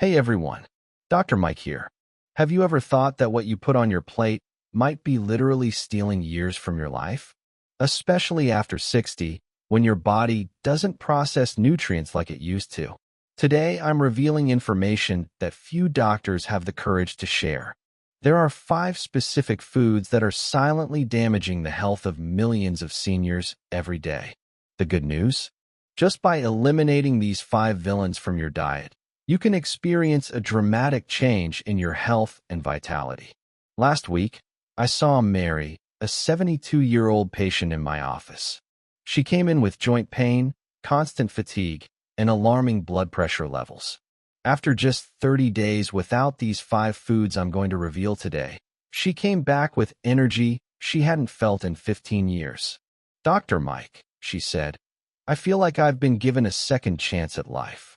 Hey everyone, Dr. Mike here. Have you ever thought that what you put on your plate might be literally stealing years from your life? Especially after 60, when your body doesn't process nutrients like it used to. Today, I'm revealing information that few doctors have the courage to share. There are 5 specific foods that are silently damaging the health of millions of seniors every day. The good news? Just by eliminating these 5 villains from your diet, you can experience a dramatic change in your health and vitality. Last week, I saw Mary, a 72-year-old patient in my office. She came in with joint pain, constant fatigue, and alarming blood pressure levels. After just 30 days without these 5 foods I'm going to reveal today, she came back with energy she hadn't felt in 15 years. "Dr. Mike," she said, "I feel like I've been given a second chance at life."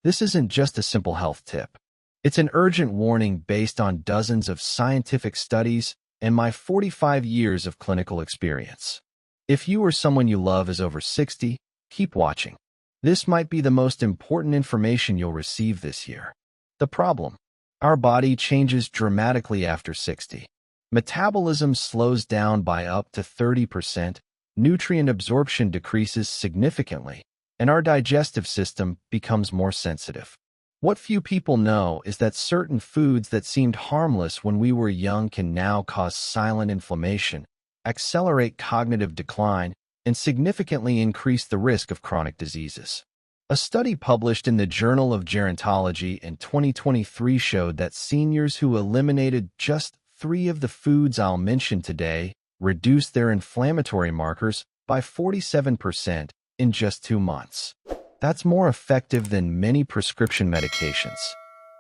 This isn't just a simple health tip. It's an urgent warning based on dozens of scientific studies and my 45 years of clinical experience. If you or someone you love is over 60, keep watching. This might be the most important information you'll receive this year. The problem: our body changes dramatically after 60. Metabolism slows down by up to 30%, nutrient absorption decreases significantly, and our digestive system becomes more sensitive. What few people know is that certain foods that seemed harmless when we were young can now cause silent inflammation, accelerate cognitive decline, and significantly increase the risk of chronic diseases. A study published in the Journal of Gerontology in 2023 showed that seniors who eliminated just 3 of the foods I'll mention today reduced their inflammatory markers by 47% in just 2 months. That's more effective than many prescription medications.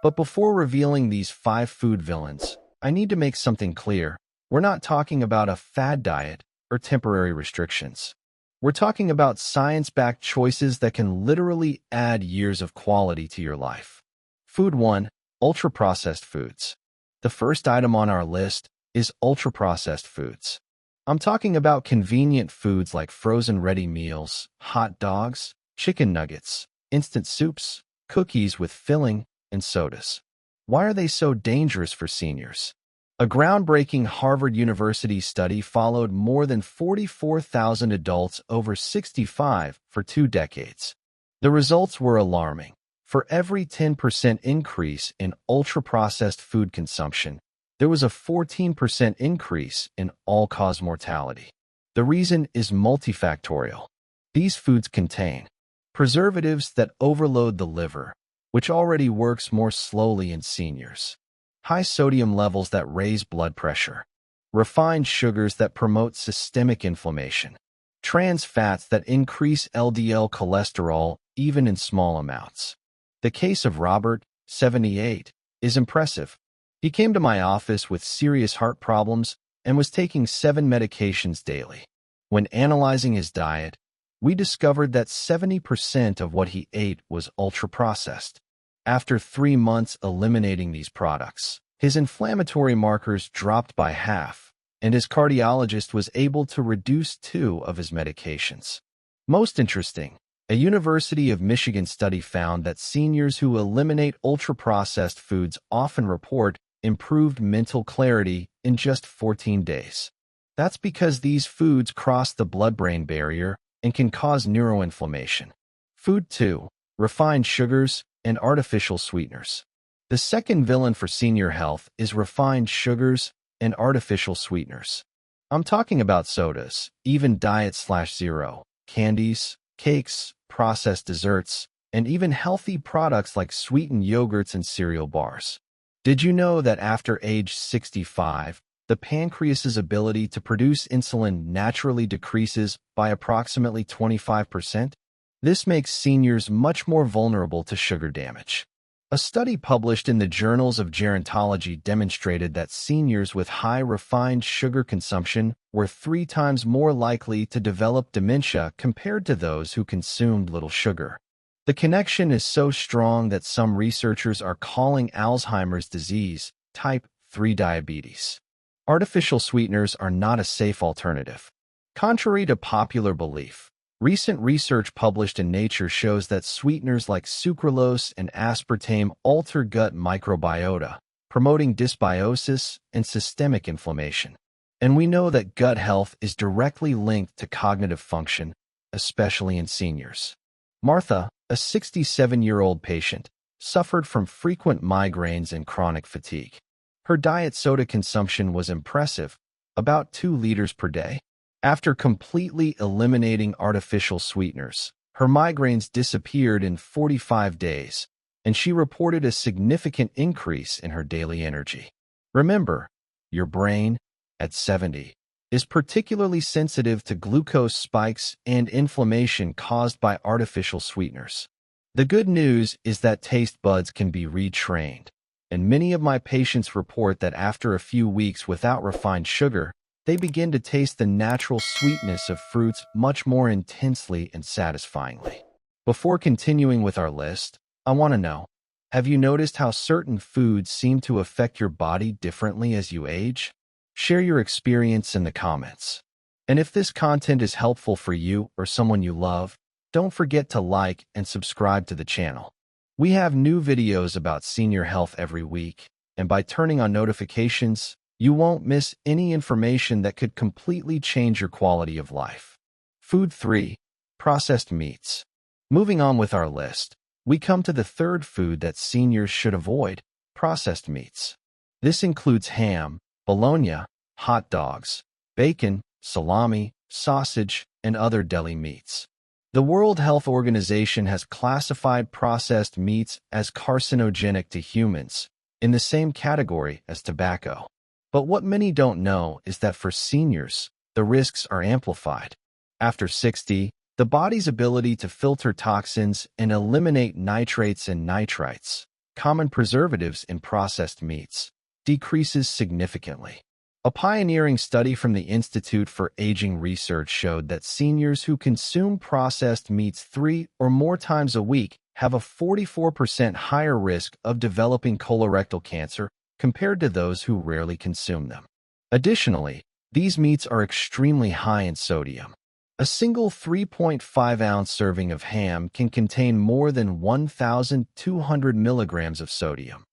But before revealing these 5 food villains, I need to make something clear. We're not talking about a fad diet or temporary restrictions. We're talking about science-backed choices that can literally add years of quality to your life. Food 1. Ultra-processed foods. The first item on our list is ultra-processed foods. I'm talking about convenient foods like frozen ready meals, hot dogs, chicken nuggets, instant soups, cookies with filling, and sodas. Why are they so dangerous for seniors? A groundbreaking Harvard University study followed more than 44,000 adults over 65 for 2 decades. The results were alarming. For every 10% increase in ultra-processed food consumption, there was a 14% increase in all-cause mortality. The reason is multifactorial. These foods contain preservatives that overload the liver, which already works more slowly in seniors; high sodium levels that raise blood pressure; refined sugars that promote systemic inflammation; trans fats that increase LDL cholesterol even in small amounts. The case of Robert, 78, is impressive. He came to my office with serious heart problems and was taking 7 medications daily. When analyzing his diet, we discovered that 70% of what he ate was ultra-processed. After 3 months eliminating these products, his inflammatory markers dropped by half, and his cardiologist was able to reduce 2 of his medications. Most interesting, a University of Michigan study found that seniors who eliminate ultra-processed foods often report improved mental clarity in just 14 days. That's because these foods cross the blood-brain barrier and can cause neuroinflammation. Food 2. Refined sugars and artificial sweeteners. The second villain for senior health is refined sugars and artificial sweeteners. I'm talking about sodas, even diet/zero, candies, cakes, processed desserts, and even healthy products like sweetened yogurts and cereal bars. Did you know that after age 65, the pancreas's ability to produce insulin naturally decreases by approximately 25%? This makes seniors much more vulnerable to sugar damage. A study published in the Journals of Gerontology demonstrated that seniors with high refined sugar consumption were 3 times more likely to develop dementia compared to those who consumed little sugar. The connection is so strong that some researchers are calling Alzheimer's disease type 3 diabetes. Artificial sweeteners are not a safe alternative. Contrary to popular belief, Recent research published in Nature shows that sweeteners like sucralose and aspartame alter gut microbiota, promoting dysbiosis and systemic inflammation. And we know that gut health is directly linked to cognitive function, especially in seniors. Martha, a 67-year-old patient, suffered from frequent migraines and chronic fatigue. Her diet soda consumption was impressive, about 2 liters per day. After completely eliminating artificial sweeteners, her migraines disappeared in 45 days, and she reported a significant increase in her daily energy. Remember, your brain, at 70, is particularly sensitive to glucose spikes and inflammation caused by artificial sweeteners. The good news is that taste buds can be retrained, and many of my patients report that after a few weeks without refined sugar, they begin to taste the natural sweetness of fruits much more intensely and satisfyingly. Before continuing with our list, I want to know, have you noticed how certain foods seem to affect your body differently as you age? Share your experience in the comments. And if this content is helpful for you or someone you love, don't forget to like and subscribe to the channel. We have new videos about senior health every week, and by turning on notifications, you won't miss any information that could completely change your quality of life. Food 3. Processed meats. Moving on with our list, we come to the third food that seniors should avoid, processed meats. This includes ham, bologna, hot dogs, bacon, salami, sausage, and other deli meats. The World Health Organization has classified processed meats as carcinogenic to humans, in the same category as tobacco. But what many don't know is that for seniors, the risks are amplified. After 60, the body's ability to filter toxins and eliminate nitrates and nitrites, common preservatives in processed meats, decreases significantly. A pioneering study from the Institute for Aging Research showed that seniors who consume processed meats 3 or more times a week have a 44% higher risk of developing colorectal cancer compared to those who rarely consume them. Additionally, these meats are extremely high in sodium. A single 3.5-ounce serving of ham can contain more than 1,200 milligrams of sodium,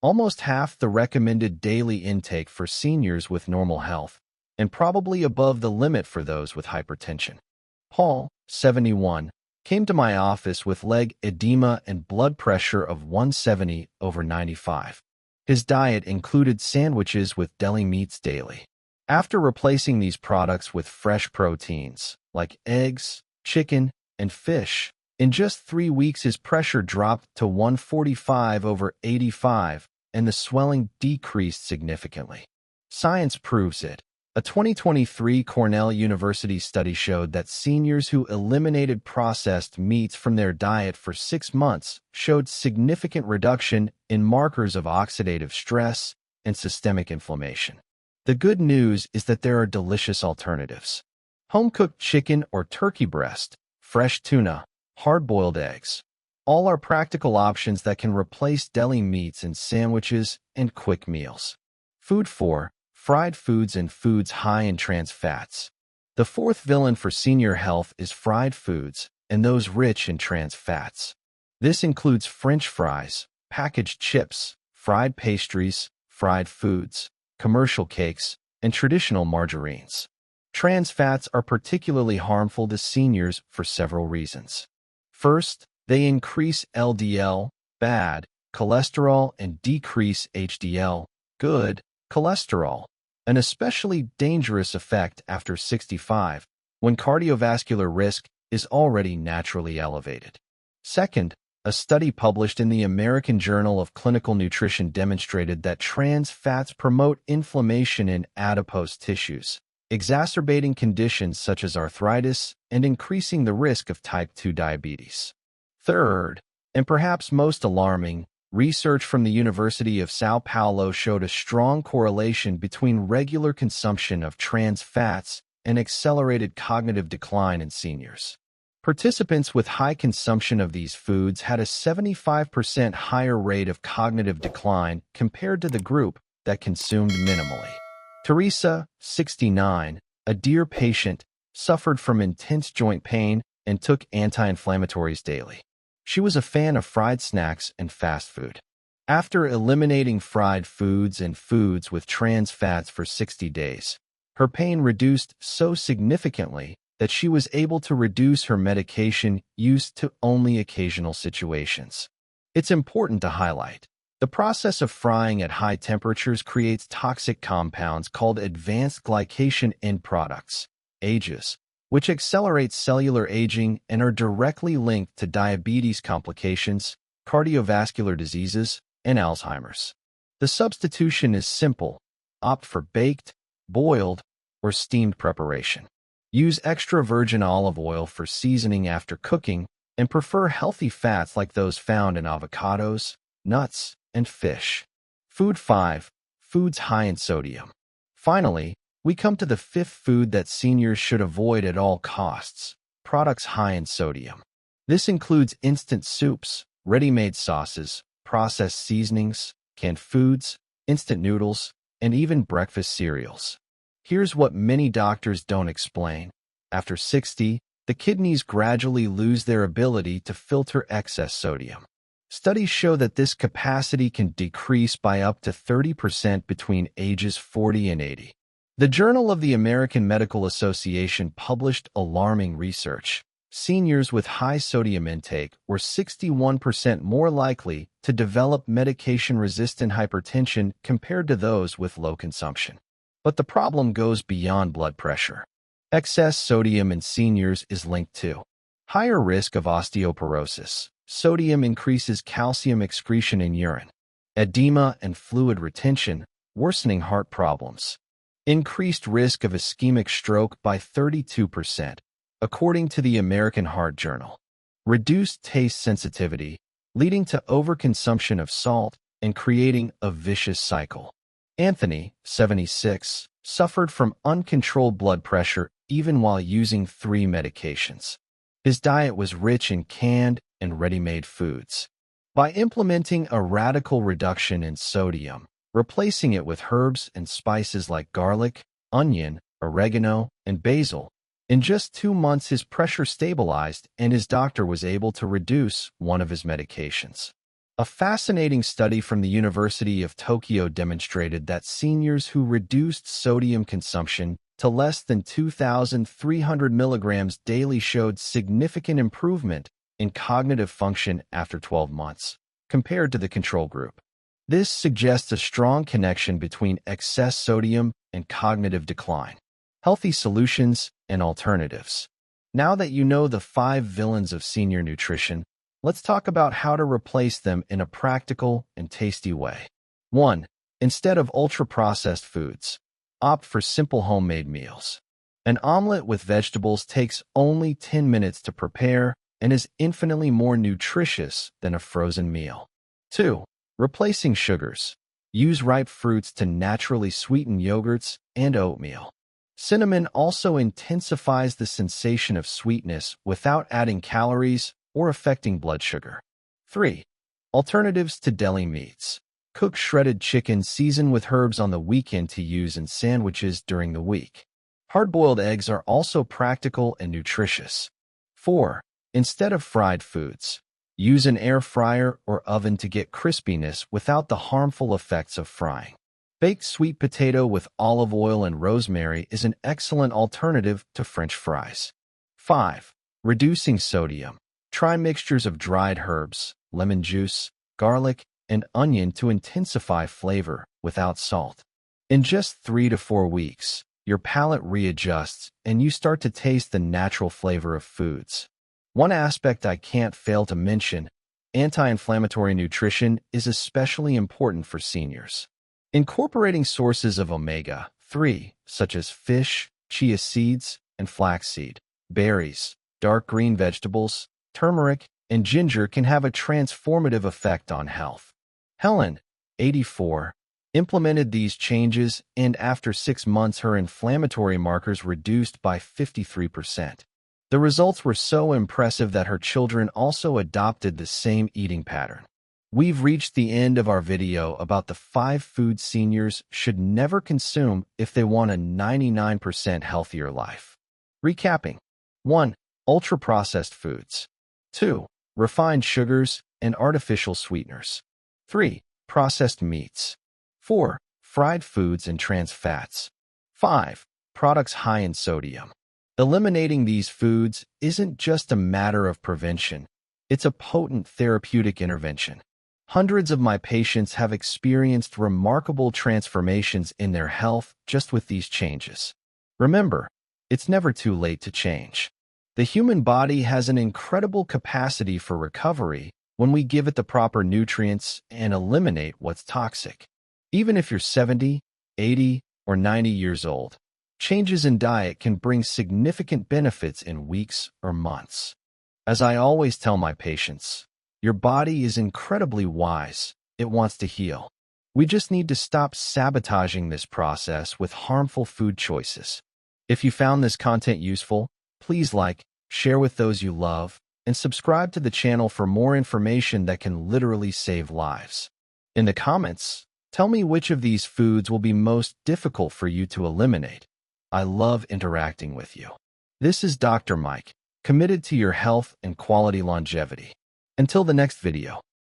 almost half the recommended daily intake for seniors with normal health, and probably above the limit for those with hypertension. Paul, 71, came to my office with leg edema and blood pressure of 170/95. His diet included sandwiches with deli meats daily. After replacing these products with fresh proteins, like eggs, chicken, and fish, in just 3 weeks his pressure dropped to 145/85, and the swelling decreased significantly. Science proves it. A 2023 Cornell University study showed that seniors who eliminated processed meats from their diet for 6 months showed significant reduction in markers of oxidative stress and systemic inflammation. The good news is that there are delicious alternatives. Home-cooked chicken or turkey breast, fresh tuna, hard-boiled eggs. All are practical options that can replace deli meats in sandwiches and quick meals. Food 4. Fried foods and foods high in trans fats. The fourth villain for senior health is fried foods and those rich in trans fats. This includes French fries, packaged chips, fried pastries, fried foods, commercial cakes, and traditional margarines. Trans fats are particularly harmful to seniors for several reasons. First, they increase LDL, bad, cholesterol and decrease HDL, good, cholesterol, an especially dangerous effect after 65, when cardiovascular risk is already naturally elevated. Second, a study published in the American Journal of Clinical Nutrition demonstrated that trans fats promote inflammation in adipose tissues, exacerbating conditions such as arthritis and increasing the risk of type 2 diabetes. Third, and perhaps most alarming, research from the University of Sao Paulo showed a strong correlation between regular consumption of trans fats and accelerated cognitive decline in seniors. Participants with high consumption of these foods had a 75% higher rate of cognitive decline compared to the group that consumed minimally. Teresa, 69, a dear patient, suffered from intense joint pain and took anti-inflammatories daily. She was a fan of fried snacks and fast food. After eliminating fried foods and foods with trans fats for 60 days, her pain reduced so significantly that she was able to reduce her medication use to only occasional situations. It's important to highlight, the process of frying at high temperatures creates toxic compounds called advanced glycation end products, AGEs, which accelerate cellular aging and are directly linked to diabetes complications, cardiovascular diseases, and Alzheimer's. The substitution is simple. Opt for baked, boiled, or steamed preparation. Use extra virgin olive oil for seasoning after cooking, and prefer healthy fats like those found in avocados, nuts, and fish. Food 5. Foods high in sodium. Finally, we come to the fifth food that seniors should avoid at all costs: products high in sodium. This includes instant soups, ready-made sauces, processed seasonings, canned foods, instant noodles, and even breakfast cereals. Here's what many doctors don't explain. After 60, the kidneys gradually lose their ability to filter excess sodium. Studies show that this capacity can decrease by up to 30% between ages 40 and 80. The Journal of the American Medical Association published alarming research. Seniors with high sodium intake were 61% more likely to develop medication-resistant hypertension compared to those with low consumption. But the problem goes beyond blood pressure. Excess sodium in seniors is linked to higher risk of osteoporosis. Sodium increases calcium excretion in urine, edema and fluid retention, worsening heart problems. Increased risk of ischemic stroke by 32%, according to the American Heart Journal. Reduced taste sensitivity, leading to overconsumption of salt and creating a vicious cycle. Anthony, 76, suffered from uncontrolled blood pressure even while using 3 medications. His diet was rich in canned and ready-made foods. By implementing a radical reduction in sodium, replacing it with herbs and spices like garlic, onion, oregano, and basil, in just 2 months his pressure stabilized and his doctor was able to reduce one of his medications. A fascinating study from the University of Tokyo demonstrated that seniors who reduced sodium consumption to less than 2,300 milligrams daily showed significant improvement in cognitive function after 12 months, compared to the control group. This suggests a strong connection between excess sodium and cognitive decline. Healthy solutions and alternatives. Now that you know the 5 villains of senior nutrition, let's talk about how to replace them in a practical and tasty way. 1. Instead of ultra-processed foods, opt for simple homemade meals. An omelet with vegetables takes only 10 minutes to prepare and is infinitely more nutritious than a frozen meal. 2. Replacing sugars. Use ripe fruits to naturally sweeten yogurts and oatmeal. Cinnamon also intensifies the sensation of sweetness without adding calories or affecting blood sugar. 3. Alternatives to deli meats. Cook shredded chicken seasoned with herbs on the weekend to use in sandwiches during the week. Hard-boiled eggs are also practical and nutritious. 4. Instead of fried foods, use an air fryer or oven to get crispiness without the harmful effects of frying. Baked sweet potato with olive oil and rosemary is an excellent alternative to French fries. 5. Reducing sodium. Try mixtures of dried herbs, lemon juice, garlic, and onion to intensify flavor without salt. In just 3 to 4 weeks, your palate readjusts and you start to taste the natural flavor of foods. One aspect I can't fail to mention, anti-inflammatory nutrition is especially important for seniors. Incorporating sources of omega-3, such as fish, chia seeds, and flaxseed, berries, dark green vegetables, turmeric, and ginger can have a transformative effect on health. Helen, 84, implemented these changes and after 6 months her inflammatory markers reduced by 53%. The results were so impressive that her children also adopted the same eating pattern. We've reached the end of our video about the 5 foods seniors should never consume if they want a 99% healthier life. Recapping. 1. Ultra-processed foods. 2. Refined sugars and artificial sweeteners. 3. Processed meats. 4. Fried foods and trans fats. 5. Products high in sodium. Eliminating these foods isn't just a matter of prevention. It's a potent therapeutic intervention. Hundreds of my patients have experienced remarkable transformations in their health just with these changes. Remember, it's never too late to change. The human body has an incredible capacity for recovery when we give it the proper nutrients and eliminate what's toxic. Even if you're 70, 80, or 90 years old, changes in diet can bring significant benefits in weeks or months. As I always tell my patients, your body is incredibly wise. It wants to heal. We just need to stop sabotaging this process with harmful food choices. If you found this content useful, please like, share with those you love, and subscribe to the channel for more information that can literally save lives. In the comments, tell me which of these foods will be most difficult for you to eliminate. I love interacting with you. This is Dr. Mike, committed to your health and quality longevity. Until the next video.